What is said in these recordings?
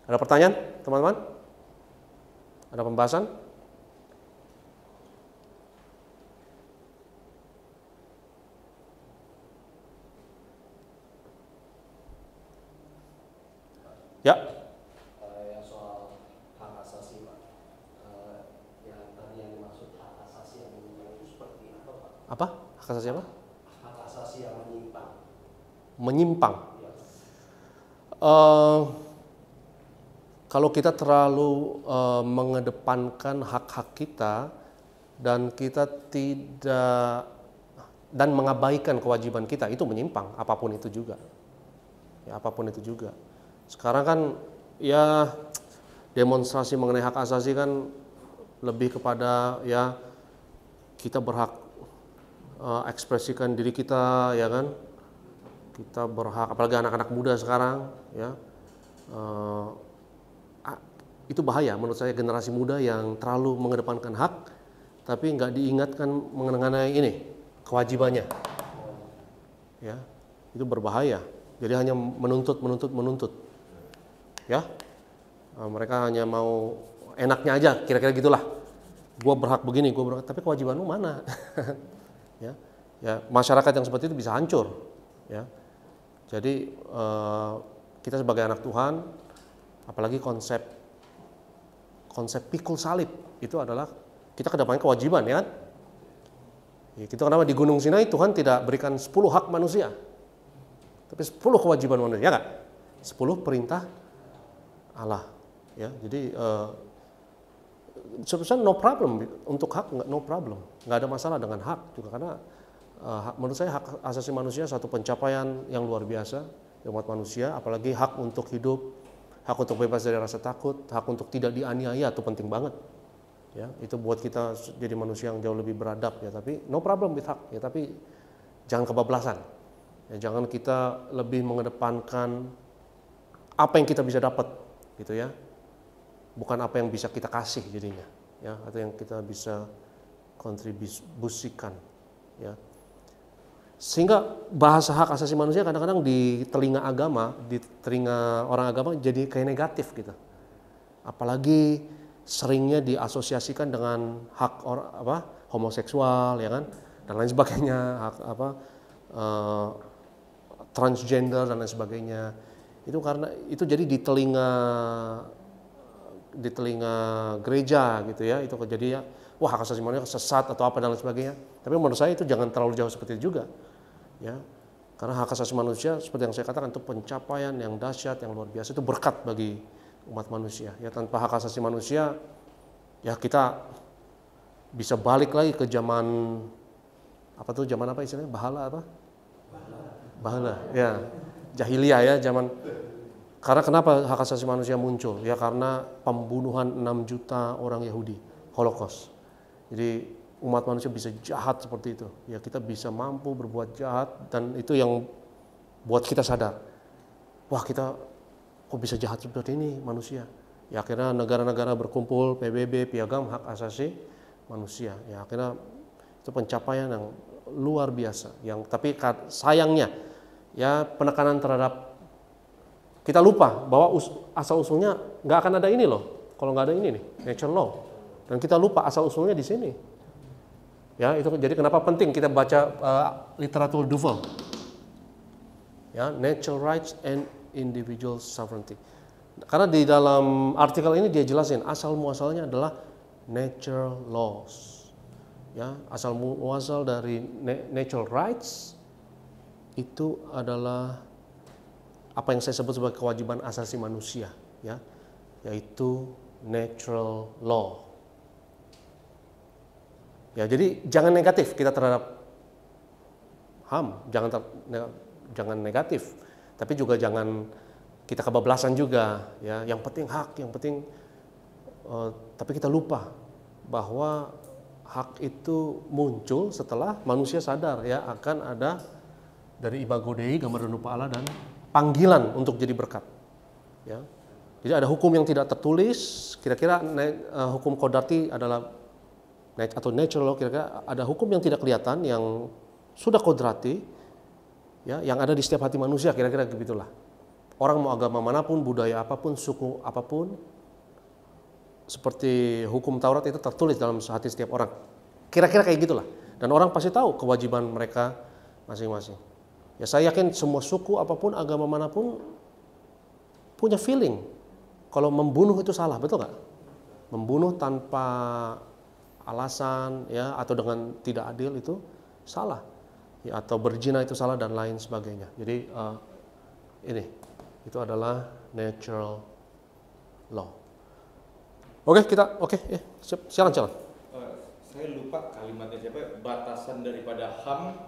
Ada pertanyaan, teman-teman? Ada pembahasan? Ya. Yang soal hak asasi, Pak. Yang tadi yang dimaksud hak asasi yang menyimpang itu seperti apa, Pak? Apa? Hak asasi apa? Hak asasi yang menyimpang. Menyimpang. Ya. Kalau kita terlalu mengedepankan hak-hak kita dan kita tidak dan mengabaikan kewajiban kita, itu menyimpang, apapun itu juga. Ya, apapun itu juga. Sekarang kan ya demonstrasi mengenai hak asasi kan lebih kepada ya kita berhak ekspresikan diri kita, ya kan? Kita berhak, apalagi anak-anak muda sekarang, ya. Itu bahaya menurut saya, generasi muda yang terlalu mengedepankan hak tapi nggak diingatkan mengenai ini kewajibannya, ya, itu berbahaya. Jadi hanya menuntut, ya. Mereka hanya mau enaknya aja, kira-kira gitulah. Gua berhak begini, gua berhak, tapi kewajibanmu mana? ya, masyarakat yang seperti itu bisa hancur, ya. Jadi kita sebagai anak Tuhan, apalagi konsep pikul salib itu adalah kita kedepankan kewajiban, ya kan? Ya, kita kenapa di Gunung Sinai Tuhan tidak berikan 10 hak manusia, tapi 10 kewajiban manusia, ya kan? 10 perintah Allah, ya. Jadi sebenarnya no problem untuk hak, no problem, nggak ada masalah dengan hak juga, karena menurut saya hak asasi manusia satu pencapaian yang luar biasa umat manusia, apalagi hak untuk hidup, hak untuk bebas dari rasa takut, hak untuk tidak dianiaya itu penting banget, ya. Itu buat kita jadi manusia yang jauh lebih beradab, ya. Tapi no problem with hak, ya. Tapi jangan kebablasan, ya. Jangan kita lebih mengedepankan apa yang kita bisa dapat, gitu ya, bukan apa yang bisa kita kasih jadinya, ya, atau yang kita bisa kontribusikan, ya. Sehingga bahasa hak asasi manusia kadang-kadang di telinga agama, di telinga orang agama jadi kayak negatif gitu. Apalagi seringnya diasosiasikan dengan hak homoseksual, ya kan, dan lain sebagainya, hak transgender dan lain sebagainya. Itu karena itu jadi di telinga gereja gitu ya, itu jadi ya, wah, hak asasi manusia sesat atau apa dan lain sebagainya. Tapi menurut saya itu jangan terlalu jauh seperti itu juga, ya. Karena hak asasi manusia seperti yang saya katakan itu pencapaian yang dahsyat, yang luar biasa, itu berkat bagi umat manusia. Ya, tanpa hak asasi manusia, ya kita bisa balik lagi ke zaman zaman apa istilahnya, bahala, ya, jahiliyah, ya, zaman. Karena kenapa hak asasi manusia muncul? Ya karena pembunuhan 6 juta orang Yahudi, Holocaust. Jadi umat manusia bisa jahat seperti itu. Ya kita bisa mampu berbuat jahat, dan itu yang buat kita sadar. Wah, kita kok bisa jahat seperti ini manusia. Ya akhirnya negara-negara berkumpul, PBB, Piagam Hak Asasi Manusia. Ya akhirnya itu pencapaian yang luar biasa. Tapi sayangnya ya penekanan terhadap, kita lupa bahwa asal usulnya nggak akan ada ini loh, kalau nggak ada ini nih, natural law. Dan kita lupa asal usulnya di sini. Ya, itu jadi kenapa penting kita baca literatur Duval. Ya, Natural Rights and Individual Sovereignty. Karena di dalam artikel ini dia jelasin asal muasalnya adalah natural laws. Ya, asal muasal dari natural rights itu adalah apa yang saya sebut sebagai kewajiban asasi manusia, ya, yaitu natural law. Ya, jadi jangan negatif kita terhadap HAM, jangan negatif, tapi juga jangan kita kebablasan juga, ya. Yang penting hak, yang penting, tapi kita lupa bahwa hak itu muncul setelah manusia sadar, ya, akan ada dari imago Dei, gambar dan rupa Allah, dan panggilan untuk jadi berkat, ya. Jadi ada hukum yang tidak tertulis, kira-kira hukum kodarti adalah atau natural law, kira-kira ada hukum yang tidak kelihatan yang sudah kodrati, ya, yang ada di setiap hati manusia, kira-kira begitulah. orang mau agama manapun, budaya apapun, suku apapun, seperti hukum Taurat itu tertulis dalam hati setiap orang. Kira-kira kayak gitulah. Dan orang pasti tahu kewajiban mereka masing-masing. Ya saya yakin semua suku apapun, agama manapun punya feeling kalau membunuh itu salah, betul nggak? Membunuh tanpa alasan ya atau dengan tidak adil itu salah. Ya, atau berzina itu salah dan lain sebagainya. Jadi ini itu adalah natural law. Oke, ya, silakan. Saya lupa kalimatnya siapa. Batasan daripada HAM,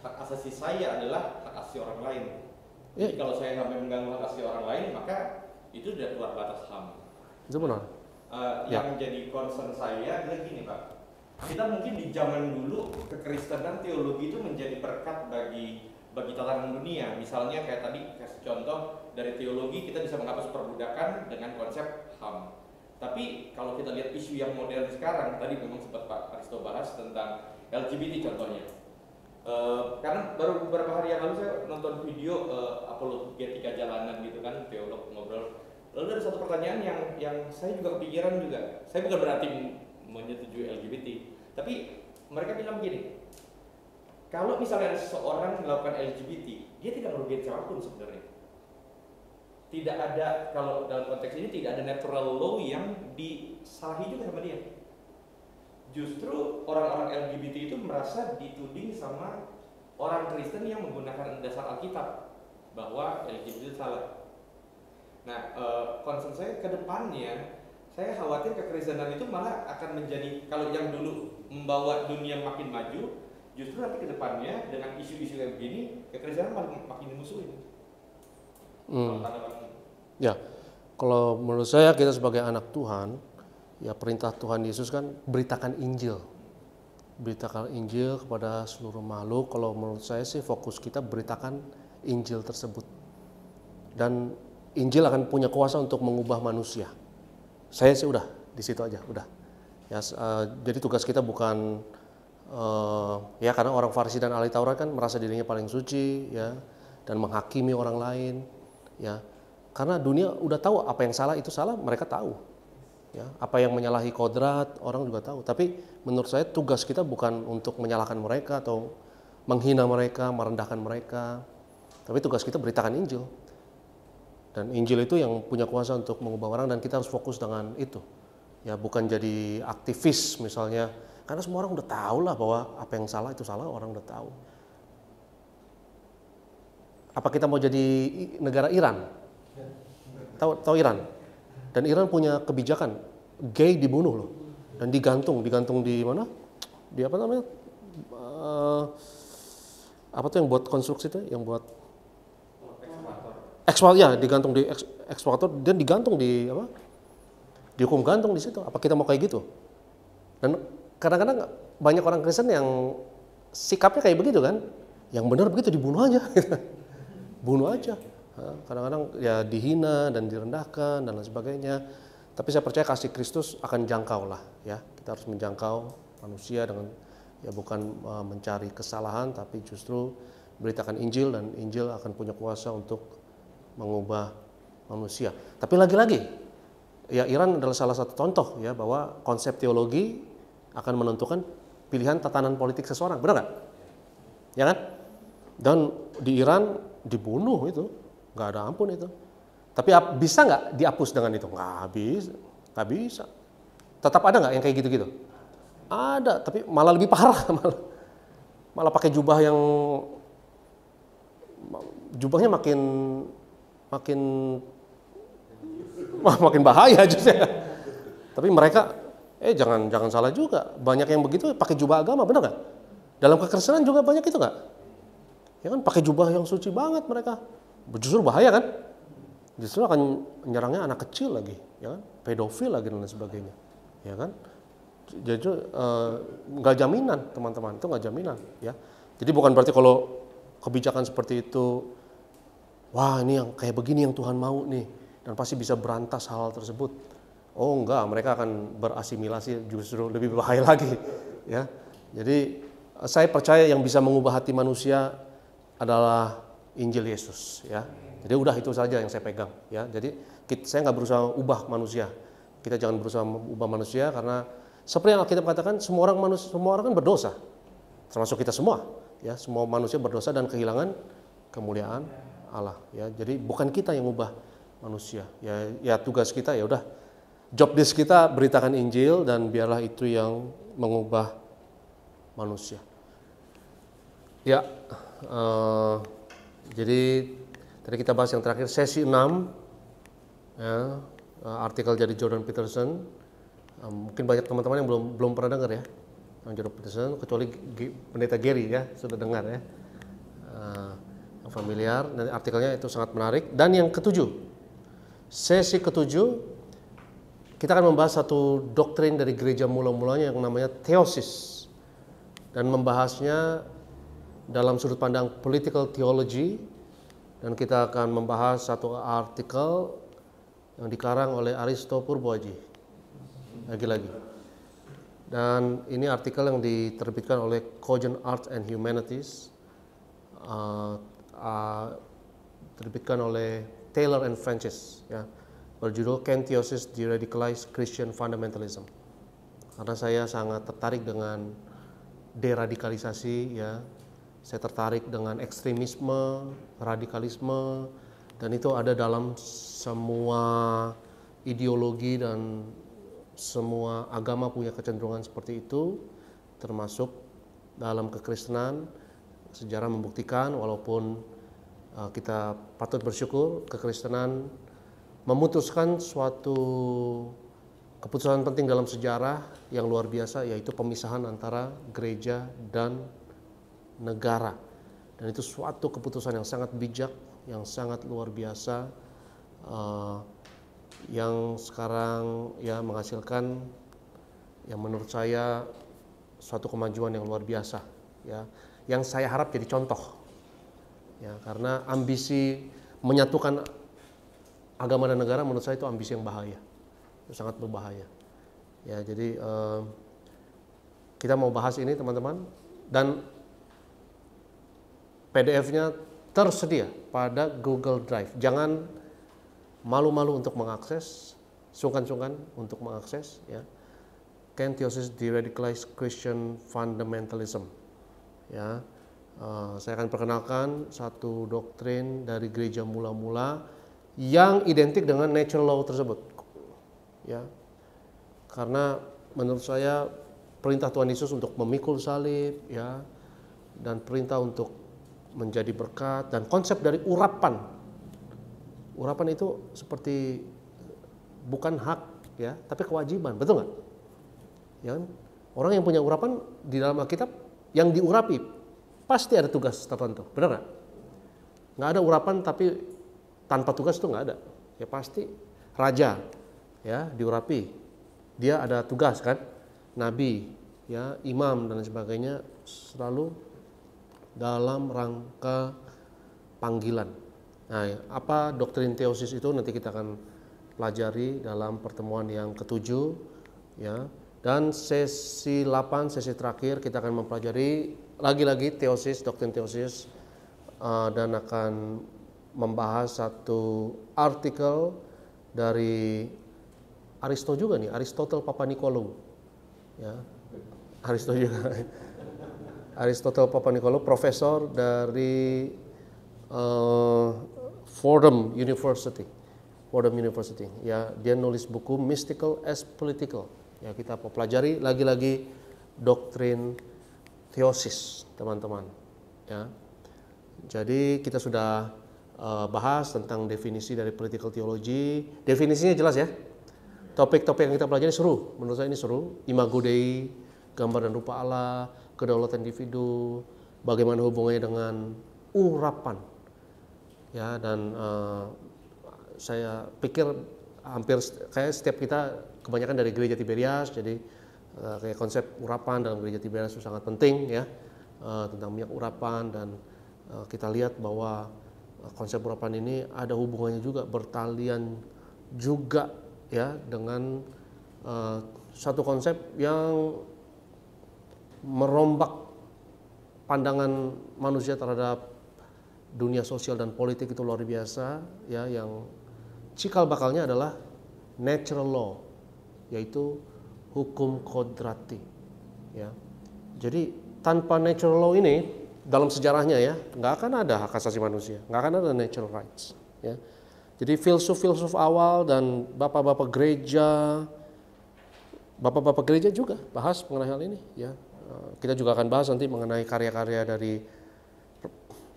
hak asasi saya adalah hak asasi orang lain. Jadi kalau saya sampai mengganggu hak asasi orang lain, maka itu sudah keluar batas HAM. Itu benar. Yang jadi concern saya adalah gini Pak. Kita mungkin di zaman dulu kekristenan teologi itu menjadi berkat bagi tatanan dunia. Misalnya kayak tadi kasih contoh dari teologi kita bisa menghapus perbudakan dengan konsep HAM. Tapi kalau kita lihat isu yang modern sekarang, tadi memang sempat Pak Aristo bahas tentang LGBT contohnya. Karena baru beberapa hari yang lalu saya nonton video apologetika jalanan gitu kan, teolog ngobrol. Lalu ada satu pertanyaan yang saya juga kepikiran juga. Saya bukan berarti menyetujui LGBT, tapi mereka bilang begini, kalau misalnya seseorang melakukan LGBT, dia tidak merugikan siapapun sebenarnya. Tidak ada, kalau dalam konteks ini tidak ada natural law yang disalahi juga sama dia. Justru orang-orang LGBT itu merasa dituding sama orang Kristen yang menggunakan dasar Alkitab bahwa LGBT itu salah. Nah, concern saya ke depannya, saya khawatir kekristenan itu malah akan menjadi, kalau yang dulu membawa dunia makin maju, justru nanti ke depannya dengan isu-isu kayak begini, kekristenan makin dimusuhin. Ya, kalau menurut saya kita sebagai anak Tuhan, ya perintah Tuhan Yesus kan beritakan Injil. Beritakan Injil kepada seluruh makhluk. Kalau menurut saya sih fokus kita beritakan Injil tersebut. Dan Injil akan punya kuasa untuk mengubah manusia. Saya sih udah di situ aja, udah. Ya, jadi tugas kita bukan ya karena orang Farisi dan ahli Taurat kan merasa dirinya paling suci ya dan menghakimi orang lain ya. Karena dunia udah tahu apa yang salah itu salah, mereka tahu. Ya, apa yang menyalahi kodrat orang juga tahu. Tapi menurut saya tugas kita bukan untuk menyalahkan mereka atau menghina mereka, merendahkan mereka. Tapi tugas kita beritakan Injil. Dan Injil itu yang punya kuasa untuk mengubah orang dan kita harus fokus dengan itu. Ya, bukan jadi aktivis misalnya. Karena semua orang udah tahu lah bahwa apa yang salah itu salah, orang udah tahu. Apa kita mau jadi negara Iran? Tahu Iran? Dan Iran punya kebijakan gay dibunuh loh dan digantung di mana? Di apa namanya? Apa tuh yang buat konstruksi itu? Yang buat eksploator ya, digantung di eksploator dan digantung di apa? Dihukum gantung di situ. Apa kita mau kayak gitu? Dan kadang-kadang banyak orang Kristen yang sikapnya kayak begitu kan? Yang benar begitu dibunuh aja, bunuh aja. Kadang-kadang ya dihina dan direndahkan dan lain sebagainya. Tapi saya percaya kasih Kristus akan jangkau lah ya. Kita harus menjangkau manusia dengan ya bukan mencari kesalahan tapi justru beritakan Injil dan Injil akan punya kuasa untuk mengubah manusia. Tapi lagi-lagi ya Iran adalah salah satu contoh ya bahwa konsep teologi akan menentukan pilihan tatanan politik seseorang, benar nggak? Ya kan? Dan di Iran dibunuh itu, nggak ada ampun itu. Tapi bisa nggak dihapus dengan itu? Nggak bisa. Tetap ada nggak yang kayak gitu-gitu? Ada, tapi malah lebih parah, malah pakai jubah yang jubahnya makin bahaya justru. Tapi mereka jangan salah juga, banyak yang begitu pakai jubah agama, benar nggak? Dalam kekristenan juga banyak itu nggak? Ya kan pakai jubah yang suci banget mereka, justru bahaya kan? Justru akan menyerangnya anak kecil lagi, ya kan? Pedofil lagi dan lain sebagainya, ya kan? Jadi nggak jaminan teman-teman, itu nggak jaminan, ya. Jadi bukan berarti kalau kebijakan seperti itu, wah ini yang kayak begini yang Tuhan mau nih, dan pasti bisa berantas hal tersebut. Oh enggak, mereka akan berasimilasi justru lebih bahaya lagi, ya. Jadi saya percaya yang bisa mengubah hati manusia adalah Injil Yesus, ya. Jadi udah itu saja yang saya pegang, ya. Jadi saya nggak berusaha ubah manusia. Kita jangan berusaha ubah manusia, karena seperti yang Alkitab katakan, semua orang kan berdosa, termasuk kita semua, ya. Semua manusia berdosa dan kehilangan kemuliaan Allah, ya. Jadi bukan kita yang ubah manusia, ya tugas kita ya udah, job desk kita beritakan Injil dan biarlah itu yang mengubah manusia. Ya, jadi tadi kita bahas yang terakhir sesi 6, ya, artikel dari Jordan Peterson. Mungkin banyak teman-teman yang belum pernah dengar ya tentang Jordan Peterson, kecuali pendeta Gary ya sudah dengar ya, yang familiar. Dan artikelnya itu sangat menarik. Dan yang ketujuh, sesi ketujuh, kita akan membahas satu doktrin dari gereja mula-mulanya yang namanya theosis, dan membahasnya dalam sudut pandang political theology. Dan kita akan membahas satu artikel yang dikarang oleh Aristo Purboaji, lagi-lagi. Dan ini artikel yang diterbitkan oleh Cogent Arts and Humanities, diterbitkan oleh Taylor and Francis, ya, berjudul Can Theosis Deradicalize Christian Fundamentalism? Karena saya sangat tertarik dengan deradikalisasi, ya. Saya tertarik dengan ekstremisme, radikalisme, dan itu ada dalam semua ideologi dan semua agama punya kecenderungan seperti itu, termasuk dalam kekristenan. Sejarah membuktikan, walaupun kita patut bersyukur, kekristenan memutuskan suatu keputusan penting dalam sejarah yang luar biasa, yaitu pemisahan antara gereja dan negara. Dan itu suatu keputusan yang sangat bijak, yang sangat luar biasa, yang sekarang ya menghasilkan yang menurut saya suatu kemajuan yang luar biasa, ya, yang saya harap jadi contoh, ya, karena ambisi menyatukan agama dan negara menurut saya itu ambisi yang bahaya, itu sangat berbahaya, ya. Jadi kita mau bahas ini teman-teman, dan PDF-nya tersedia pada Google Drive. Jangan malu-malu untuk mengakses, sungkan-sungkan untuk mengakses, ya. Can Theosis Deradicalize Christian Fundamentalism? Ya, saya akan perkenalkan satu doktrin dari gereja mula-mula yang identik dengan natural law tersebut, ya. Karena menurut saya perintah Tuhan Yesus untuk memikul salib, ya, dan perintah untuk menjadi berkat, dan konsep dari urapan itu seperti bukan hak, ya, tapi kewajiban, betul nggak? Ya, orang yang punya urapan di dalam Alkitab, yang diurapi pasti ada tugas tertentu, benar nggak? Nggak ada urapan tapi tanpa tugas itu nggak ada, ya. Pasti raja, ya, diurapi, dia ada tugas kan, nabi, ya, imam dan sebagainya, selalu dalam rangka panggilan. Nah, apa doktrin theosis itu nanti kita akan pelajari dalam pertemuan yang ketujuh, ya. Dan sesi 8, sesi terakhir, kita akan mempelajari lagi-lagi theosis, doktrin theosis, dan akan membahas satu artikel dari Aristo juga nih, Aristotle Papanicolaou, ya. Aristo juga. Aristotle Papanicolaou, profesor dari Fordham University, ya. Dia nulis buku Mystical as Political, ya. Kita pelajari lagi-lagi doktrin theosis, teman-teman, ya. Jadi kita sudah bahas tentang definisi dari political theology. Definisinya jelas, ya. Topik-topik yang kita pelajari seru, menurut saya ini seru. Imago Dei, gambar dan rupa Allah, kedaulatan individu, bagaimana hubungannya dengan urapan, ya. Dan saya pikir hampir kayak setiap kita kebanyakan dari gereja Tiberias, jadi kayak konsep urapan dalam gereja Tiberias itu sangat penting, ya, tentang minyak urapan. Dan kita lihat bahwa konsep urapan ini ada hubungannya juga, bertalian juga, ya, dengan satu konsep yang merombak pandangan manusia terhadap dunia sosial dan politik itu luar biasa, ya, yang cikal bakalnya adalah natural law, yaitu hukum kodrati, ya. Jadi tanpa natural law ini dalam sejarahnya, ya, nggak akan ada hak asasi manusia, nggak akan ada natural rights, ya. Jadi filsuf-filsuf awal dan bapak-bapak gereja juga bahas mengenai hal ini, ya. Kita juga akan bahas nanti mengenai karya-karya dari,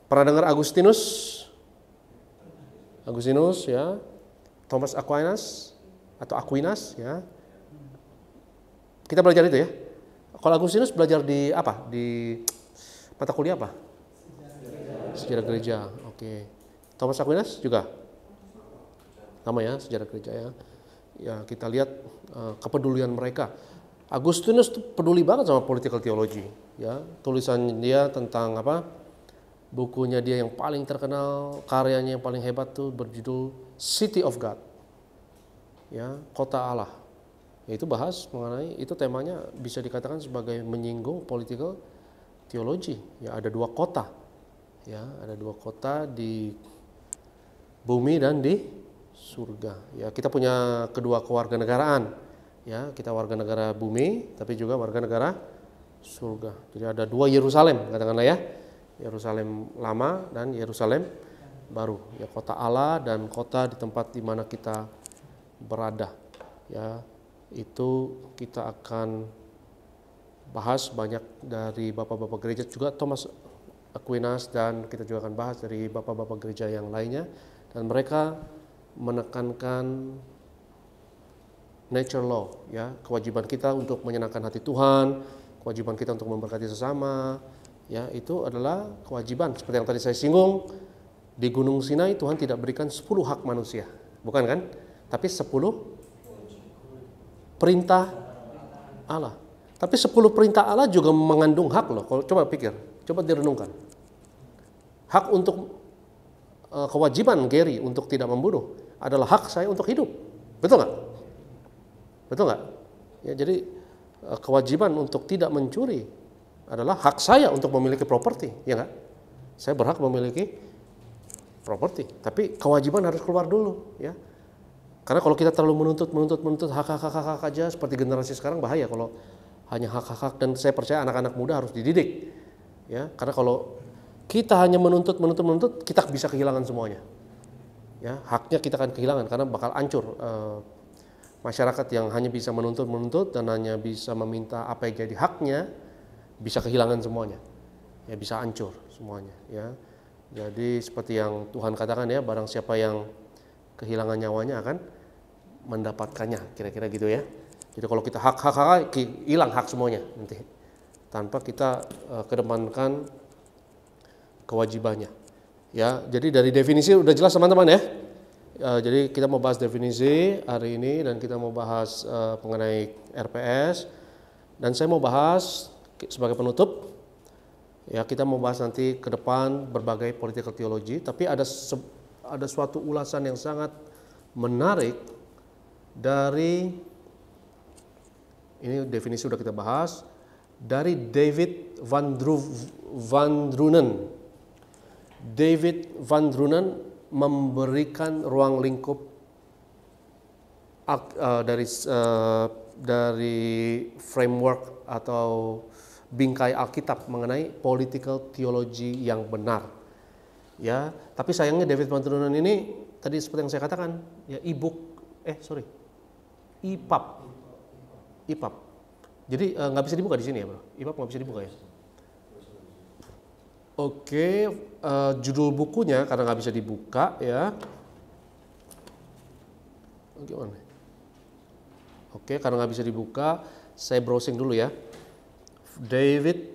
pernah dengar Agustinus, ya, Thomas Aquinas atau Aquinas, ya. Kita belajar itu, ya. Kalau Agustinus belajar di apa? Di mata kuliah apa? Sejarah gereja. Oke. Thomas Aquinas juga sama, ya, sejarah gereja, ya. Ya, kita lihat kepedulian mereka. Agustinus tuh peduli banget sama political theology, ya. Tulisan dia tentang apa? Bukunya dia yang paling terkenal, karyanya yang paling hebat tuh berjudul City of God, ya, kota Allah. Itu bahas mengenai, itu temanya bisa dikatakan sebagai menyinggung political theology, ya. Ada dua kota, ya, ada dua kota di bumi dan di surga, ya. Kita punya kedua kewarganegaraan, ya. Kita warga negara bumi tapi juga warga negara surga. Jadi ada dua Yerusalem, katakanlah, ya, Yerusalem lama dan Yerusalem baru, ya, kota Allah dan kota di tempat di mana kita berada, ya. Itu kita akan bahas banyak dari bapak-bapak gereja, juga Thomas Aquinas, dan kita juga akan bahas dari bapak-bapak gereja yang lainnya, dan mereka menekankan natural law, ya, kewajiban kita untuk menyenangkan hati Tuhan, kewajiban kita untuk memberkati sesama, ya, itu adalah kewajiban. Seperti yang tadi saya singgung, di Gunung Sinai Tuhan tidak berikan 10 hak manusia, bukan kan? Tapi 10 perintah Allah. Tapi 10 perintah Allah juga mengandung hak loh. Kalau coba pikir, coba direnungkan. Hak untuk kewajiban Gary untuk tidak membunuh adalah hak saya untuk hidup. Betul nggak? Betul nggak? Ya, jadi kewajiban untuk tidak mencuri adalah hak saya untuk memiliki properti, ya nggak? Saya berhak memiliki properti, tapi kewajiban harus keluar dulu, ya. Karena kalau kita terlalu menuntut hak aja seperti generasi sekarang, bahaya kalau hanya hak. Dan saya percaya anak-anak muda harus dididik, ya. Karena kalau kita hanya menuntut, kita bisa kehilangan semuanya, ya. Haknya kita akan kehilangan karena bakal hancur. Masyarakat yang hanya bisa menuntut dan hanya bisa meminta apa yang jadi haknya, bisa kehilangan semuanya, ya, bisa hancur semuanya, ya. Jadi seperti yang Tuhan katakan, ya, barang siapa yang kehilangan nyawanya akan mendapatkannya, kira-kira gitu, ya. Jadi kalau kita hak, hilang hak semuanya nanti, tanpa kita kedepankan kewajibannya, ya. Jadi dari definisi udah jelas teman-teman, ya. Jadi kita mau bahas definisi hari ini dan kita mau bahas mengenai RPS, dan saya mau bahas sebagai penutup, ya, kita mau bahas nanti ke depan berbagai political theology, tapi ada suatu ulasan yang sangat menarik dari, ini definisi sudah kita bahas, dari David Van Drunen. David Van Drunen memberikan ruang lingkup dari framework atau bingkai Alkitab mengenai political theology yang benar, ya. Tapi sayangnya David Van Drunen ini tadi seperti yang saya katakan, ya, EPUB. Jadi nggak bisa dibuka di sini, ya, bro. EPUB nggak bisa dibuka, ya. Oke, judul bukunya karena nggak bisa dibuka, ya. Gimana? Oke, karena nggak bisa dibuka, saya browsing dulu, ya. David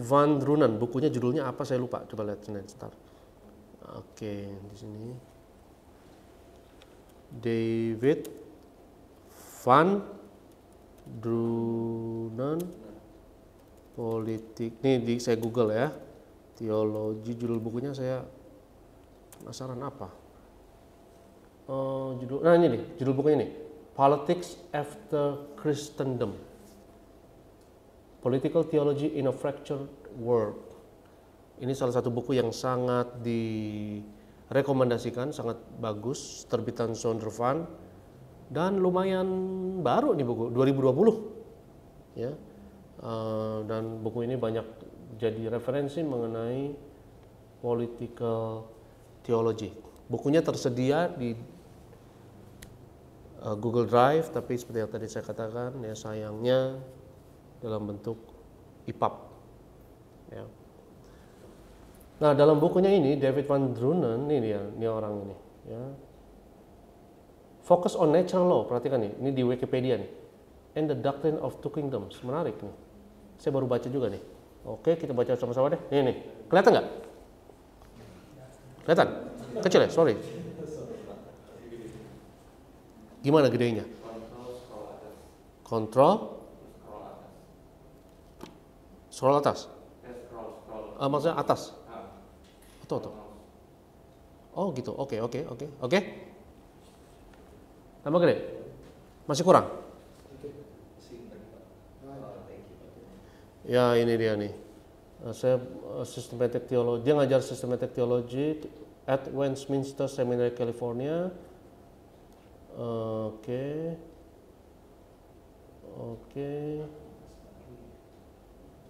Van Drunen, bukunya judulnya apa saya lupa. Coba lihat sebentar. Oke, di sini. David Van Drunen politik. Nih saya Google, ya. Teologi, judul bukunya saya penasaran apa. Ini nih, judul bukunya nih. Politics After Christendom. Political Theology in a Fractured World. Ini salah satu buku yang sangat direkomendasikan, sangat bagus, terbitan Zondervan, dan lumayan baru nih buku, 2020 ya. Dan buku ini banyak jadi referensi mengenai political theology. Bukunya tersedia di Google Drive, tapi seperti yang tadi saya katakan ya, sayangnya dalam bentuk EPUB ya. Nah, dalam bukunya ini David Van Drunen ini orang ini ya. Focus on natural law, perhatikan nih, ini di Wikipedia nih. And the doctrine of two kingdoms, menarik nih. Saya baru baca juga nih. Oke, kita baca sama-sama deh. Ini nih, kelihatan nggak? Kelihatan? Kecil ya, sorry. Gimana gedenya? Kontrol scroll atas. Maksudnya atas. Atau. Oh gitu. Oke. Tambah gede? Masih kurang? Ya ini dia nih. Saya systematic theology. Dia ngajar systematic theology at Westminster Seminary, California. Oke.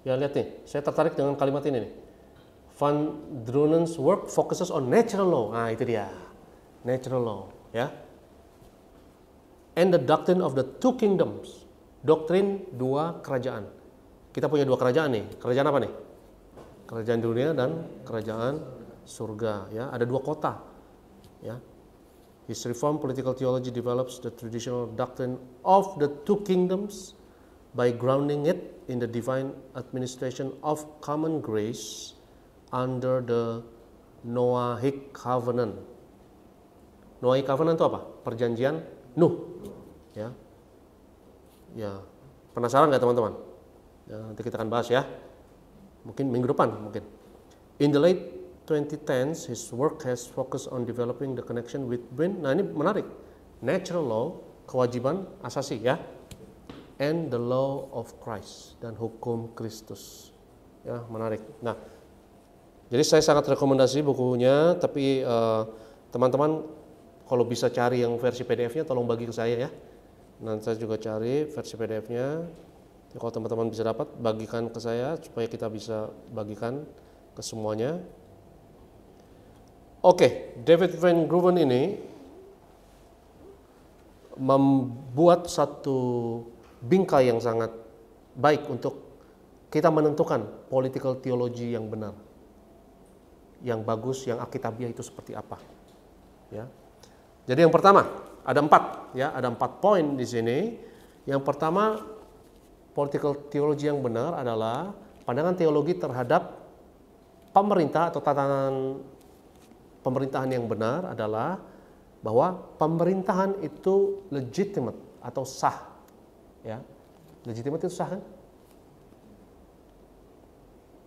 Ya lihat nih, saya tertarik dengan kalimat ini nih. Van Drunen's work focuses on natural law. Nah itu dia, natural law ya. And the doctrine of the two kingdoms. Doktrin dua kerajaan. Kita punya dua kerajaan nih. Kerajaan apa nih? Kerajaan dunia dan kerajaan surga ya. Ada dua kota ya. His reform political theology develops the traditional doctrine of the two kingdoms by grounding it in the divine administration of common grace under the Noahic Covenant. Noahic Covenant itu apa? Perjanjian Nuh. Ya. Penasaran nggak teman-teman? Ya, nanti kita akan bahas ya. Mungkin minggu depan mungkin. In the late 2010s, his work has focused on developing the connection between, nah ini menarik, natural law, kewajiban asasi ya, and the law of Christ, dan hukum Kristus. Ya, menarik. Nah, jadi saya sangat rekomendasi bukunya, tapi teman-teman kalau bisa cari yang versi PDF-nya tolong bagi ke saya ya. Nanti saya juga cari versi PDF-nya. Ya, kalau teman-teman bisa dapat, bagikan ke saya supaya kita bisa bagikan ke semuanya. Oke, David Van Gruven ini membuat satu bingkai yang sangat baik untuk kita menentukan political theology yang benar, yang bagus, yang alkitabiah itu seperti apa. Ya. Jadi yang pertama ada 4 ya, ada 4 poin di sini. Yang pertama, political theology yang benar adalah pandangan teologi terhadap pemerintah atau tatanan pemerintahan yang benar adalah bahwa pemerintahan itu legitimate atau sah. Ya. Legitimate itu sah kan?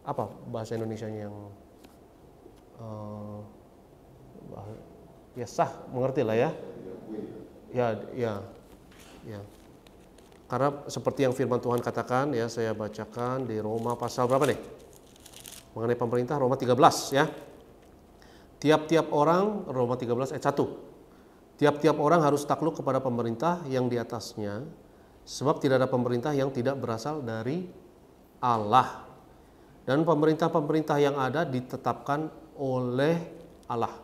Apa bahasa Indonesianya yang ya sah, mengerti lah ya. Ya. Karena seperti yang firman Tuhan katakan ya, saya bacakan di Roma pasal berapa nih? Mengenai pemerintah, Roma 13 ya. Tiap-tiap orang, Roma 13 ayat 1. Tiap-tiap orang harus takluk kepada pemerintah yang di atasnya, sebab tidak ada pemerintah yang tidak berasal dari Allah. Dan pemerintah-pemerintah yang ada ditetapkan oleh Allah.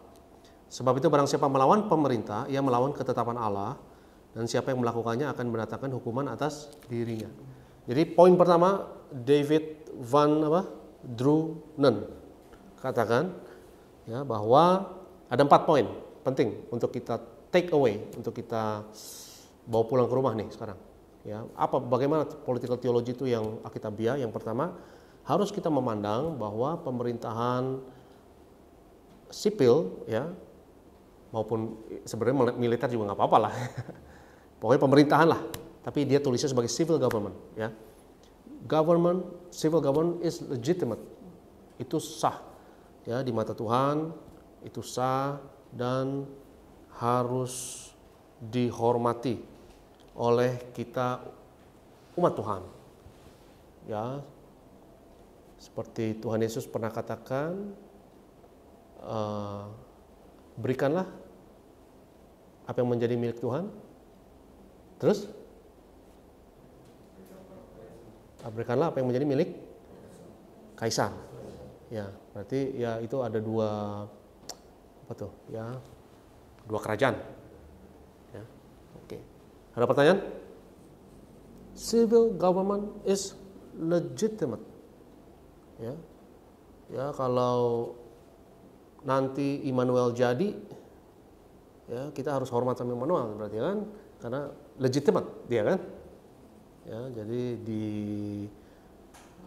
Sebab itu barang siapa melawan pemerintah, ia melawan ketetapan Allah, dan siapa yang melakukannya akan mendatangkan hukuman atas dirinya. Jadi poin pertama, David Van Drunen katakan ya, bahwa ada 4 poin penting untuk kita take away, untuk kita bawa pulang ke rumah nih sekarang. Ya, bagaimana political theology itu yang alkitabiah? Yang pertama, harus kita memandang bahwa pemerintahan sipil ya, maupun sebenarnya militer juga nggak apa-apa lah. Pokoknya pemerintahan lah, tapi dia tulisnya sebagai civil government ya. Civil government is legitimate. Itu sah ya di mata Tuhan, itu sah dan harus dihormati oleh kita umat Tuhan. Ya. Seperti Tuhan Yesus pernah katakan, berikanlah apa yang menjadi milik Tuhan. Terus? Berikanlah apa yang menjadi milik Kaisar. Ya, berarti ya itu ada dua dua kerajaan. Ya, oke. Ada pertanyaan? Civil government is legitimate. Ya, kalau nanti Immanuel jadi, ya kita harus hormat sama Immanuel berarti kan, karena legitimate dia kan. Ya, jadi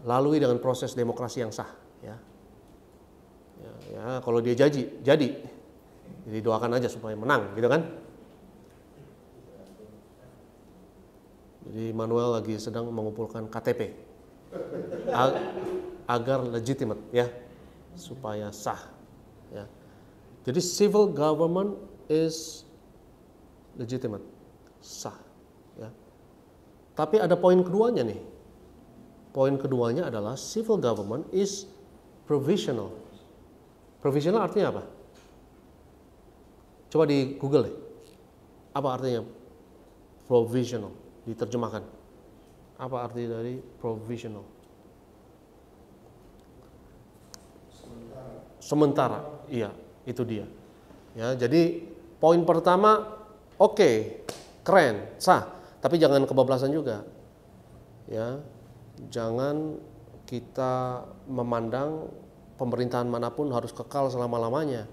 dilalui dengan proses demokrasi yang sah. Ya, kalau dia jadi doakan aja supaya menang, gitu kan? Jadi Immanuel lagi sedang mengumpulkan KTP agar legitimate, ya, supaya sah. Ya. Jadi civil government is legitimate, sah. Ya. Tapi ada poin keduanya nih. Poin keduanya adalah civil government is provisional. Provisional artinya apa? Coba di Google deh. Apa artinya provisional? Diterjemahkan. Apa arti dari provisional? Sementara. Iya, itu dia. Ya, jadi poin pertama, oke, keren, sah. Tapi jangan kebablasan juga. Ya, jangan kita memandang pemerintahan manapun harus kekal selama-lamanya.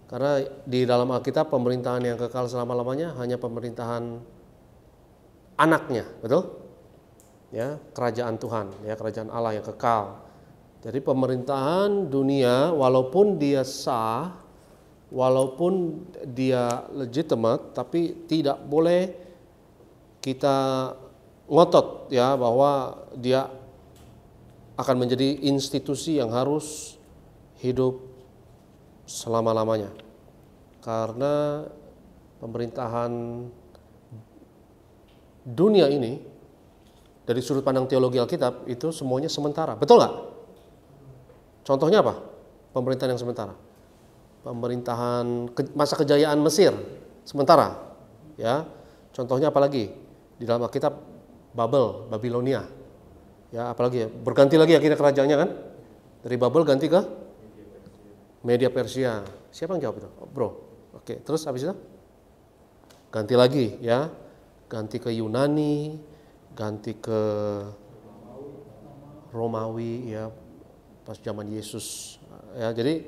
Karena di dalam Alkitab pemerintahan yang kekal selama-lamanya hanya pemerintahan anaknya, betul? Ya, kerajaan Tuhan, ya, kerajaan Allah yang kekal. Jadi pemerintahan dunia walaupun dia sah, walaupun dia legitimate, tapi tidak boleh kita ngotot ya bahwa dia akan menjadi institusi yang harus hidup selama-lamanya. Karena pemerintahan dunia ini dari sudut pandang teologi Alkitab itu semuanya sementara. Betul nggak? Contohnya apa? Pemerintahan yang sementara. Pemerintahan masa kejayaan Mesir sementara. Ya. Contohnya apa lagi? Di dalam Alkitab Babilonia. Ya, apalagi ya, berganti lagi akhirnya kerajaannya kan? Dari Babel ganti ke Media Persia. Siapa yang jawab itu? Oh, bro. Oke, terus habis itu? Ganti lagi ya. Ganti ke Yunani, ganti ke Romawi ya pas zaman Yesus. Ya, jadi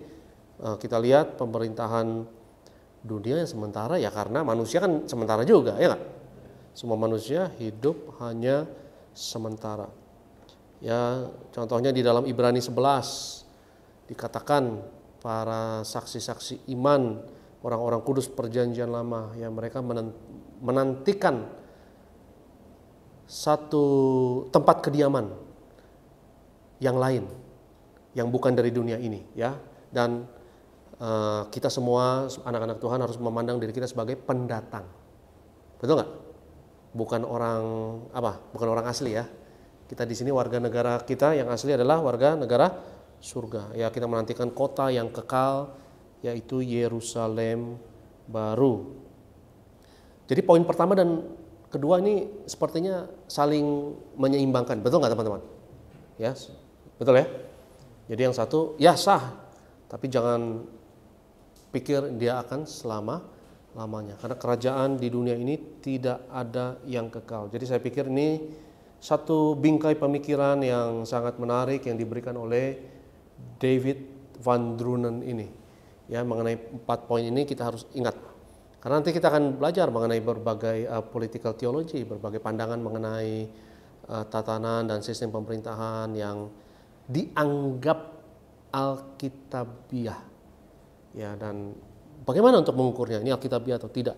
kita lihat pemerintahan dunia yang sementara ya karena manusia kan sementara juga, ya enggak? Semua manusia hidup hanya sementara. Ya, contohnya di dalam Ibrani 11 dikatakan para saksi-saksi iman, orang-orang kudus perjanjian lama yang mereka menantikan satu tempat kediaman yang lain yang bukan dari dunia ini, ya. Dan kita semua anak-anak Tuhan harus memandang diri kita sebagai pendatang. Betul nggak? Bukan orang asli ya. Kita di sini warga negara kita yang asli adalah warga negara surga. Ya, kita menantikan kota yang kekal yaitu Yerusalem baru. Jadi poin pertama dan kedua ini sepertinya saling menyeimbangkan. Betul nggak teman-teman? Ya, betul ya. Jadi yang satu ya sah, tapi jangan pikir dia akan selama-lamanya. Karena kerajaan di dunia ini tidak ada yang kekal. Jadi saya pikir ini satu bingkai pemikiran yang sangat menarik yang diberikan oleh David Van Drunen ini. Ya, mengenai 4 poin ini kita harus ingat. Karena nanti kita akan belajar mengenai berbagai political theology, berbagai pandangan mengenai tatanan dan sistem pemerintahan yang dianggap alkitabiah. Ya, dan bagaimana untuk mengukurnya? Ini alkitabiah atau tidak?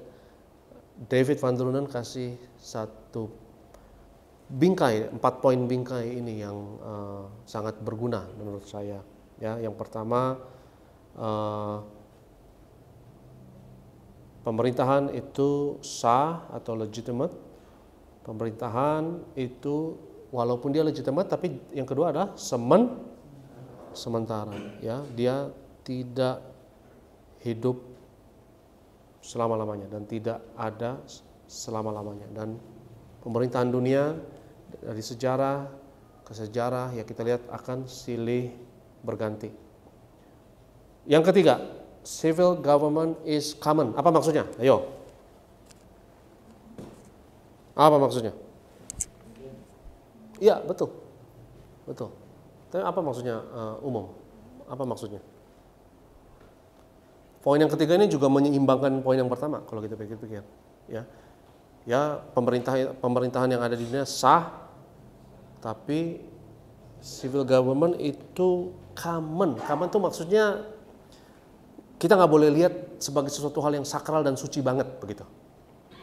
David Van Drunen kasih satu bingkai, 4 poin bingkai ini yang sangat berguna menurut saya. Ya, yang pertama, pemerintahan itu sah atau legitimate. Pemerintahan itu walaupun dia legitimate, tapi yang kedua adalah sementara, ya. Dia tidak hidup selama-lamanya dan tidak ada selama-lamanya. Dan pemerintahan dunia dari sejarah ke sejarah, ya kita lihat akan silih berganti. Yang ketiga, civil government is common. Apa maksudnya? Ayo. Apa maksudnya? Iya, betul. Betul. Tapi apa maksudnya umum? Apa maksudnya? Poin yang ketiga ini juga menyeimbangkan poin yang pertama kalau kita pikir-pikir, ya. Ya, pemerintahan yang ada di dunia sah, tapi civil government itu common. Common itu maksudnya kita nggak boleh lihat sebagai sesuatu hal yang sakral dan suci banget begitu.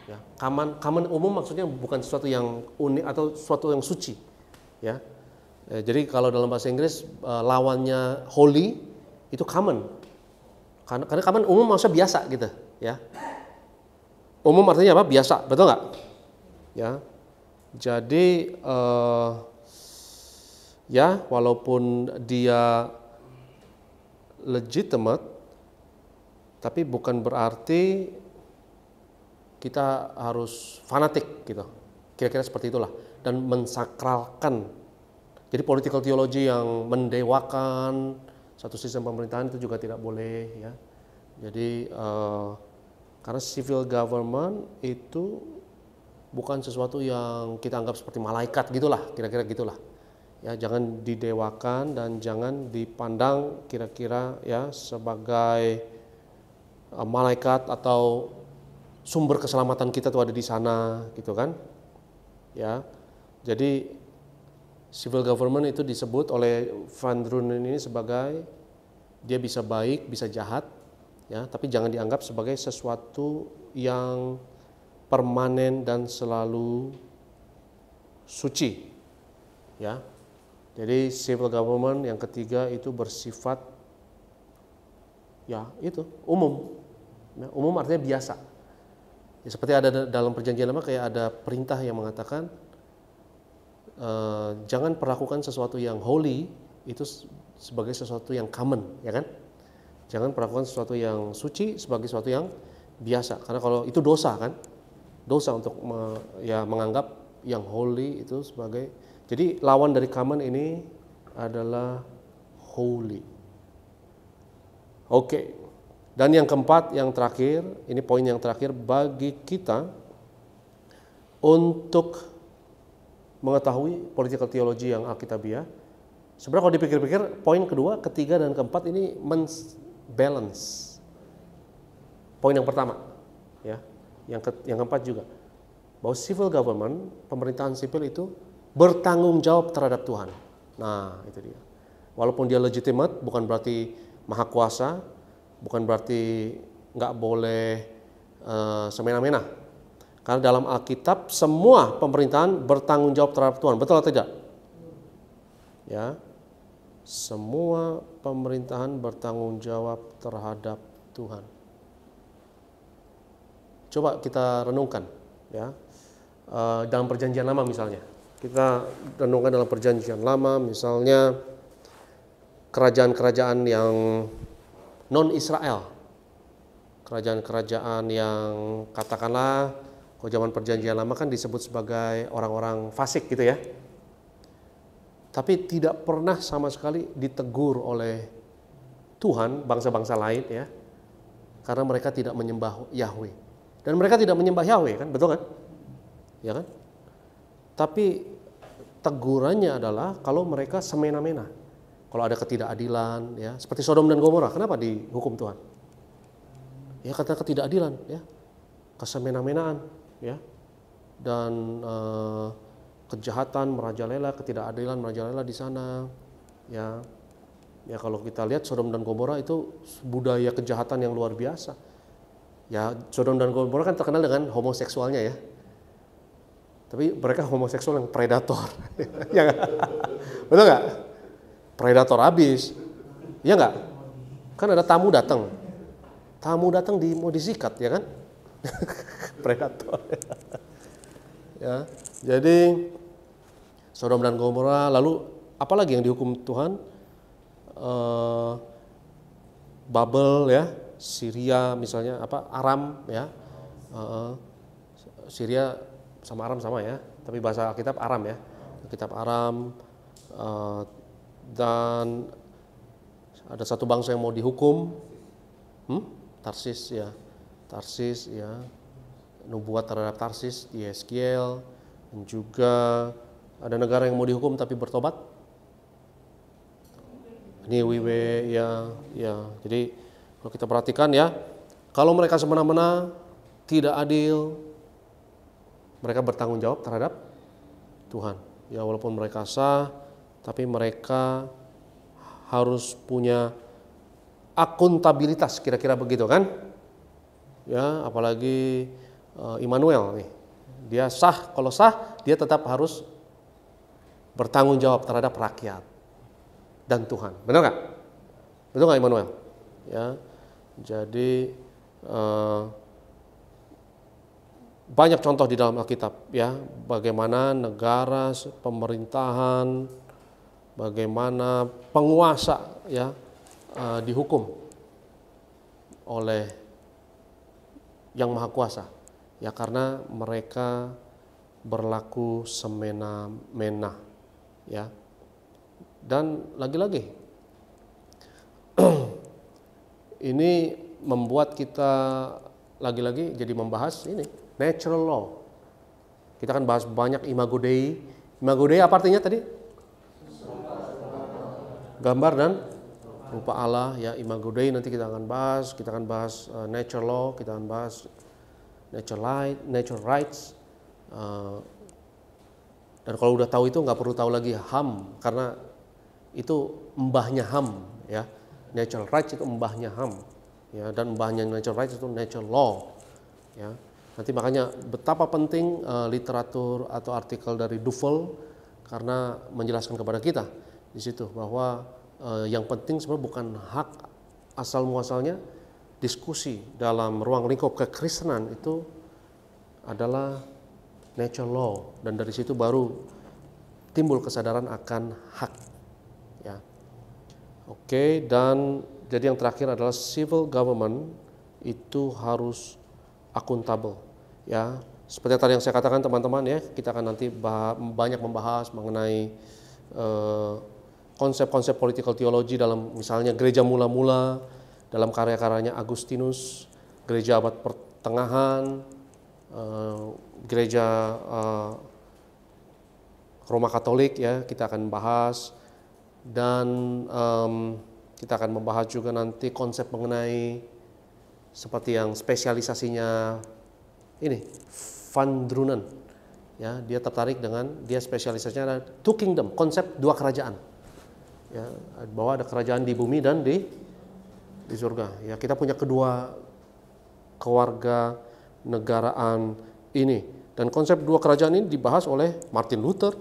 Ya, common umum maksudnya bukan sesuatu yang unik atau sesuatu yang suci, ya. Jadi kalau dalam bahasa Inggris lawannya holy itu common. Karena common umum maksudnya biasa gitu, ya. Umum artinya apa? Biasa, betul nggak? Ya. Jadi ya walaupun dia legitimate, tapi bukan berarti kita harus fanatik gitu. Kira-kira seperti itulah. Dan mensakralkan. Jadi political theology yang mendewakan satu sistem pemerintahan itu juga tidak boleh, ya. Jadi karena civil government itu bukan sesuatu yang kita anggap seperti malaikat gitulah, kira-kira gitulah. Ya, jangan didewakan dan jangan dipandang kira-kira ya sebagai malaikat atau sumber keselamatan kita tuh ada di sana, gitu kan? Ya. Jadi civil government itu disebut oleh Van Drunen ini sebagai dia bisa baik, bisa jahat, ya, tapi jangan dianggap sebagai sesuatu yang permanen dan selalu suci, ya. Jadi civil government yang ketiga itu bersifat ya itu umum, ya, umum artinya biasa. Ya, seperti ada dalam perjanjian lama kayak ada perintah yang mengatakan jangan perlakukan sesuatu yang holy itu sebagai sesuatu yang common, ya kan? Jangan perlakukan sesuatu yang suci sebagai sesuatu yang biasa, karena kalau itu dosa kan, dosa untuk menganggap yang holy itu sebagai. Jadi lawan dari common ini adalah holy. Oke. Dan yang keempat, yang terakhir, ini poin yang terakhir bagi kita untuk mengetahui political theology yang alkitabiah. Sebenarnya kalau dipikir-pikir, poin kedua, ketiga, dan keempat ini balance. Poin yang pertama, ya, yang keempat juga, bahwa civil government, pemerintahan sipil itu bertanggung jawab terhadap Tuhan. Nah, itu dia. Walaupun dia legitimate, bukan berarti maha kuasa, bukan berarti nggak boleh semena-mena. Karena dalam Alkitab semua pemerintahan bertanggung jawab terhadap Tuhan, betul atau tidak? Ya, semua pemerintahan bertanggung jawab terhadap Tuhan. Coba kita renungkan, ya, dalam perjanjian lama misalnya. Kita renungkan dalam perjanjian lama, misalnya kerajaan-kerajaan yang non-Israel, kerajaan-kerajaan yang katakanlah kalau zaman perjanjian lama kan disebut sebagai orang-orang fasik gitu ya. Tapi tidak pernah sama sekali ditegur oleh Tuhan bangsa-bangsa lain, ya. Karena mereka tidak menyembah Yahweh. Dan mereka tidak menyembah Yahweh kan, betul kan? Ya kan? Tapi tegurannya adalah kalau mereka semena-mena. Kalau ada ketidakadilan, ya, seperti Sodom dan Gomora, kenapa dihukum Tuhan? Ya karena ketidakadilan, ya. Kesemena-menaan, ya, dan kejahatan merajalela, ketidakadilan merajalela di sana, ya. Ya kalau kita lihat Sodom dan Gomora itu budaya kejahatan yang luar biasa. Ya Sodom dan Gomora kan terkenal dengan homoseksualnya, ya. Tapi mereka homoseksual yang predator, ya nggak? Betul nggak? Predator abis, ya nggak? Kan ada tamu datang mau disikat, ya kan? Predator. Ya, jadi Sodom dan Gomora. Lalu apalagi yang dihukum Tuhan? Babel ya, Syria misalnya, Aram ya. Syria sama Aram sama ya, tapi bahasa Alkitab Aram ya. Kitab Aram, dan ada satu bangsa yang mau dihukum, Tarsis ya, nubuat terhadap Tarsis di Yeskiel, dan juga ada negara yang mau dihukum tapi bertobat, Niniwe ya. Jadi kalau kita perhatikan ya, kalau mereka semena-mena tidak adil, mereka bertanggung jawab terhadap Tuhan. Ya walaupun mereka sah, tapi mereka harus punya akuntabilitas, kira-kira begitu kan? Ya, apalagi Immanuel nih. Dia sah, kalau sah dia tetap harus bertanggung jawab terhadap rakyat dan Tuhan. Benar nggak? Betul nggak Immanuel? Ya. Jadi banyak contoh di dalam Alkitab ya, bagaimana negara, pemerintahan, bagaimana penguasa ya dihukum oleh Yang Maha Kuasa ya, karena mereka berlaku semena-mena ya. Dan lagi-lagi ini membuat kita lagi-lagi jadi membahas ini natural law. Kita akan bahas banyak Imago Dei. Imago Dei apa artinya tadi? Gambar dan rupa Allah ya. Imago Dei nanti kita akan bahas. Kita akan bahas natural law, kita akan bahas natural rights. Dan kalau udah tahu itu nggak perlu tahu lagi HAM, karena itu mbahnya HAM ya. Natural rights itu mbahnya HAM ya, dan mbahnya natural rights itu natural law ya. Nanti makanya betapa penting literatur atau artikel dari Duffel, karena menjelaskan kepada kita di situ bahwa yang penting sebenarnya bukan hak asal muasalnya, diskusi dalam ruang lingkup kekristenan itu adalah natural law, dan dari situ baru timbul kesadaran akan hak ya. Oke, dan jadi yang terakhir adalah civil government itu harus akuntabel ya. Seperti tadi yang saya katakan teman-teman ya, kita akan nanti banyak membahas mengenai konsep-konsep political theology dalam misalnya gereja mula-mula, dalam karya-karyanya Agustinus, gereja abad pertengahan, gereja Roma Katolik ya, kita akan bahas. Dan kita akan membahas juga nanti konsep mengenai seperti yang spesialisasinya ini Van Drunen ya, dia tertarik dengan, dia spesialisasinya ada two kingdom, konsep dua kerajaan ya, bahwa ada kerajaan di bumi dan di surga ya. Kita punya kedua kewarga negaraan ini, dan konsep dua kerajaan ini dibahas oleh Martin Luther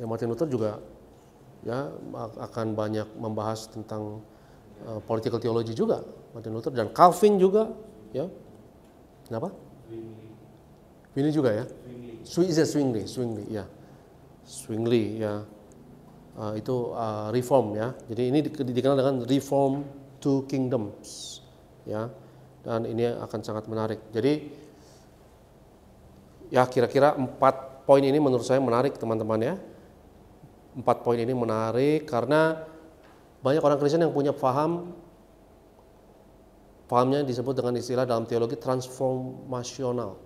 ya. Martin Luther juga ya akan banyak membahas tentang political theology juga, Martin Luther, dan Calvin juga ya. Kenapa? Ini juga ya. Zwingli ya. Zwingli ya. Itu reform ya. Jadi ini dikenal dengan reform two kingdoms ya. Dan ini akan sangat menarik. Jadi ya kira-kira 4 poin ini menurut saya menarik teman-teman ya. 4 poin ini menarik karena banyak orang Kristen yang punya pahamnya disebut dengan istilah dalam teologi transformational.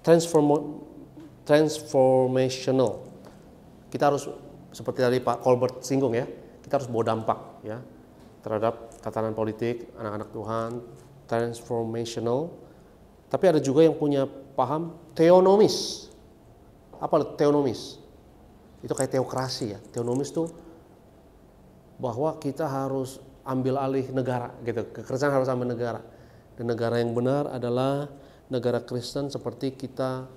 Transformational. Kita harus seperti tadi Pak Colbert singgung ya, kita harus bawa dampak ya terhadap tatanan politik anak-anak Tuhan, transformational. Tapi ada juga yang punya paham theonomis. Apa theonomis? Itu kayak teokrasi ya. Theonomis itu bahwa kita harus ambil alih negara gitu. Kekristenan harus ambil negara. Dan negara yang benar adalah negara Kristen seperti kita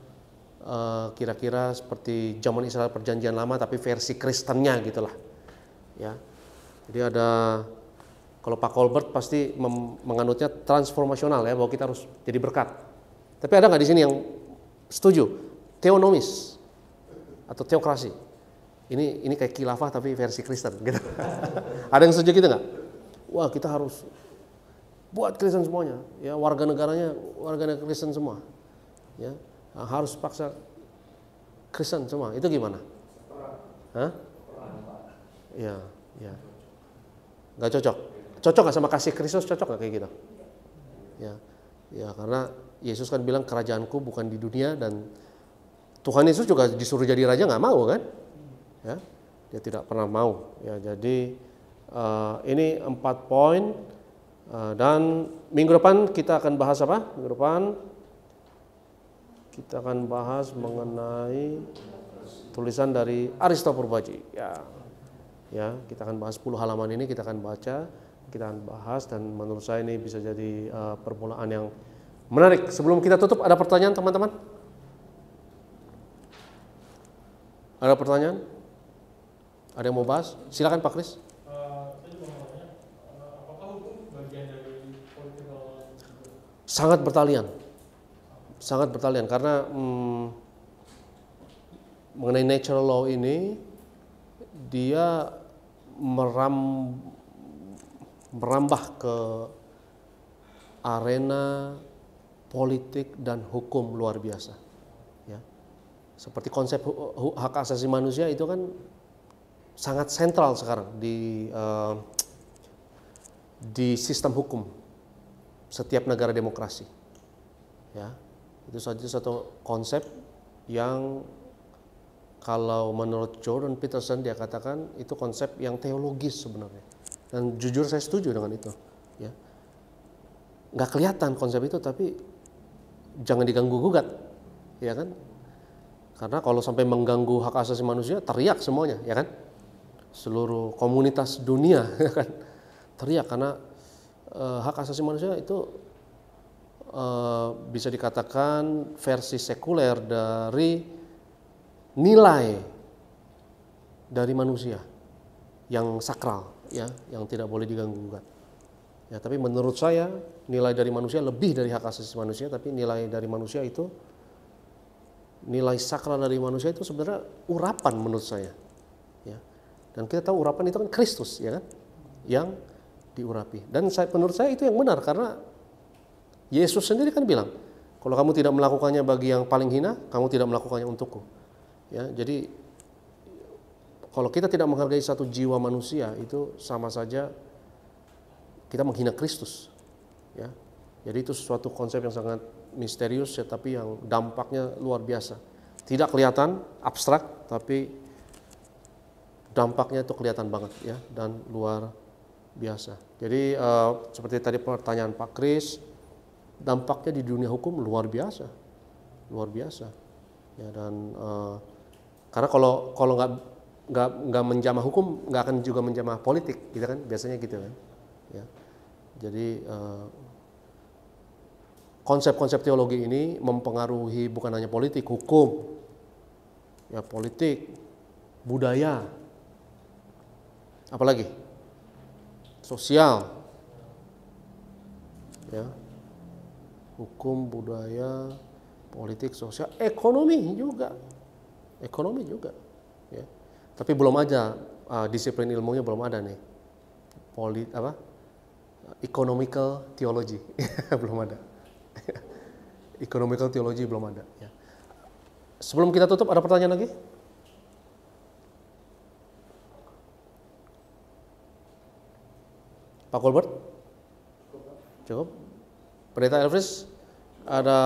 kira-kira seperti zaman Israel Perjanjian Lama tapi versi Kristennya gitulah. Ya. Jadi ada, kalau Pak Colbert pasti menganutnya transformasional ya, bahwa kita harus jadi berkat. Tapi ada nggak di sini yang setuju theonomis? atau teokrasi. Ini kayak khilafah tapi versi Kristen gitu. Ada yang setuju gitu nggak? Wah, kita harus buat Kristen semuanya, ya, warga negaranya warga negara Kristen semua, ya, harus paksa Kristen semua. Itu gimana? Hah? Ya, ya. Nggak cocok. Cocok nggak sama kasih Kristus? Cocok nggak kayak gitu? Ya, ya, karena Yesus kan bilang kerajaanku bukan di dunia, dan Tuhan Yesus juga disuruh jadi raja nggak mau kan? Ya, dia tidak pernah mau. Ya, jadi ini 4 poin, dan minggu depan kita akan bahas apa? Minggu depan kita akan bahas mengenai tulisan dari Aristo Purbaji. Ya, kita akan bahas 10 halaman ini, kita akan baca, kita akan bahas, dan menurut saya ini bisa jadi permulaan yang menarik. Sebelum kita tutup, ada pertanyaan teman-teman? Ada pertanyaan? Ada yang mau bahas? Silakan Pak Kris. Saya juga mau tanya, apakah hukum bagian dari political? Sangat bertalian karena mengenai natural law ini dia merambah ke arena politik dan hukum luar biasa. Ya, seperti konsep hak asasi manusia itu kan sangat sentral sekarang di sistem hukum setiap negara demokrasi. Ya, itu saja satu konsep yang kalau menurut Jordan Peterson dia katakan itu konsep yang teologis sebenarnya. Dan jujur saya setuju dengan itu. Ya, nggak kelihatan konsep itu, tapi jangan diganggu gugat, ya kan? Karena kalau sampai mengganggu hak asasi manusia, teriak semuanya, ya kan? Seluruh komunitas dunia kan teriak karena hak asasi manusia itu bisa dikatakan versi sekuler dari nilai dari manusia yang sakral, ya, yang tidak boleh diganggu gugat. Ya, tapi menurut saya nilai dari manusia lebih dari hak asasi manusia, tapi nilai dari manusia itu, nilai sakral dari manusia itu sebenarnya urapan menurut saya. Ya. Dan kita tahu urapan itu kan Kristus, ya kan, yang diurapi. Dan menurut saya itu yang benar, karena Yesus sendiri kan bilang, kalau kamu tidak melakukannya bagi yang paling hina, kamu tidak melakukannya untukku. Ya, jadi kalau kita tidak menghargai satu jiwa manusia, itu sama saja kita menghina Kristus. Ya, jadi itu suatu konsep yang sangat misterius, ya, tapi yang dampaknya luar biasa. Tidak kelihatan, abstrak, tapi dampaknya itu kelihatan banget, ya, dan luar biasa. Jadi seperti tadi pertanyaan Pak Kris, dampaknya di dunia hukum luar biasa, ya, dan karena kalau nggak menjamah hukum, nggak akan juga menjamah politik, gitu kan, biasanya gitu kan, ya. Jadi konsep-konsep teologi ini mempengaruhi bukan hanya politik, hukum, ya, politik, budaya, apalagi sosial, ya, hukum, budaya, politik, sosial, ekonomi juga, ya. Tapi belum ada disiplin ilmunya, belum ada nih, economical theology belum ada. Economical theology belum ada, ya. Sebelum kita tutup, ada pertanyaan lagi? Pak Colbert? Cukup? Pendeta Elvis, ada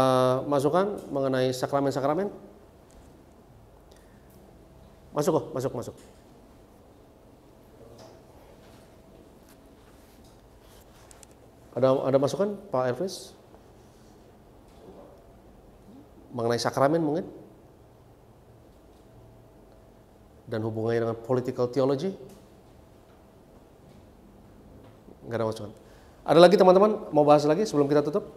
masukan mengenai sakramen-sakramen? Masuk kok, masuk. Ada masukan Pak Elvis? Mengenai sakramen mungkin? Dan hubungannya dengan political theology? Nggak ada masukan. Ada lagi teman-teman mau bahas lagi sebelum kita tutup?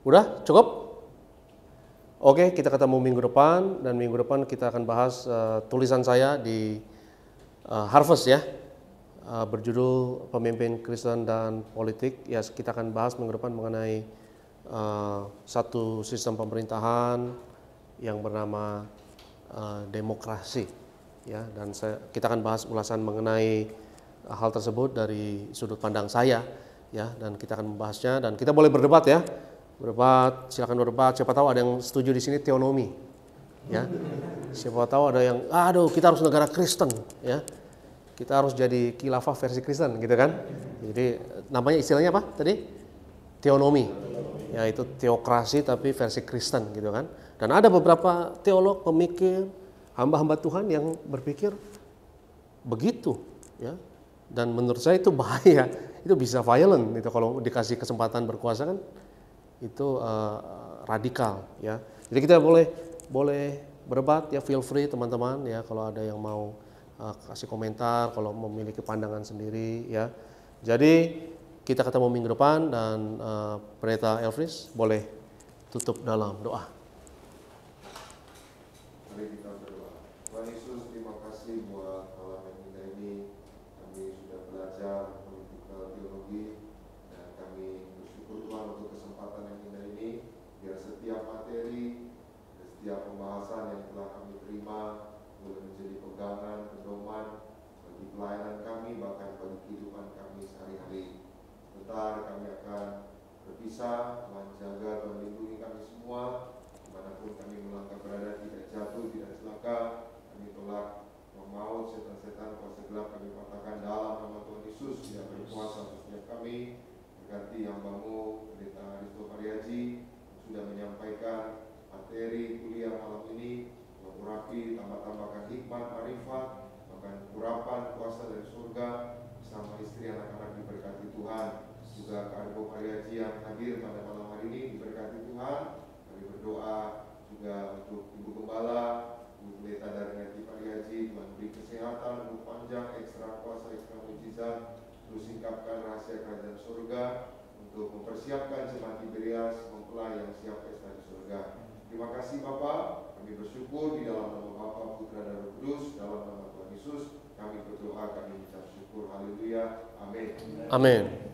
Udah? Cukup? Oke, kita ketemu minggu depan, dan minggu depan kita akan bahas tulisan saya di Harvest, ya, berjudul Pemimpin Kristen dan Politik. Ya, kita akan bahas minggu depan mengenai satu sistem pemerintahan yang bernama demokrasi, ya. Dan kita akan bahas ulasan mengenai hal tersebut dari sudut pandang saya, ya. Dan kita akan membahasnya dan kita boleh berdebat, ya. Berdebat, silakan berdebat. Siapa tahu ada yang setuju di sini teonomi, ya. Siapa tahu ada yang, aduh kita harus negara Kristen, ya. Kita harus jadi khilafah versi Kristen, gitu kan? Jadi namanya istilahnya apa tadi? Teonomi. Ya, itu teokrasi tapi versi Kristen, gitu kan. Dan ada beberapa teolog, pemikir, hamba-hamba Tuhan yang berpikir begitu, ya. Dan menurut saya itu bahaya, itu bisa violent itu kalau dikasih kesempatan berkuasa kan, itu radikal, ya. Jadi kita boleh berdebat, ya, feel free teman-teman, ya, kalau ada yang mau kasih komentar, kalau memiliki pandangan sendiri, ya. Jadi kita ketemu minggu depan dan Pendeta Elfris boleh tutup dalam doa. Mari kita berdoa. Tuhan Yesus, terima kasih buat malam yang indah ini. Kami sudah belajar political teologi dan kami bersyukur Tuhan untuk kesempatan yang indah ini. Biar setiap materi, setiap pembahasan yang telah kami terima boleh menjadi pegangan, pedoman bagi pelayanan kami, bahkan bagi kehidupan kami sehari-hari. Sebentar kami akan berpisah. Tuhan jaga, Tuhan lindungi kami semua. Dimanapun kami melangkah berada, tidak jatuh, tidak celaka. Kami tolak maut, setan-setan, kuasa gelap kami patahkan dalam nama Tuhan Yesus. Tidak berkuasa atas setiap kami. Berkati hamba-Mu Pendeta Aristo Pariaji sudah menyampaikan materi kuliah malam ini. Urapi, tambah-tambahkan hikmat, marifat, bahkan urapan kuasa dari surga bersama istri anak-anak diberkati Tuhan. Juga Arbo Pariaji yang hadir pada malam hari ini diberkati Tuhan. Kami berdoa juga untuk Ibu Gembala, Ibu Pendeta dari Neti Pariaji, Tuhan beri kesehatan, umur panjang, ekstra kuasa, ekstra mujizat, terus singkapkan rahasia kerajaan surga untuk mempersiapkan jemaat Tiberias mempelai yang siap pesta di surga. Terima kasih Bapak, kami bersyukur di dalam nama Bapa, Putra dan Roh Kudus, dalam nama Tuhan Yesus kami berdoa, kami mengucap syukur. Haleluya, amin. Amin.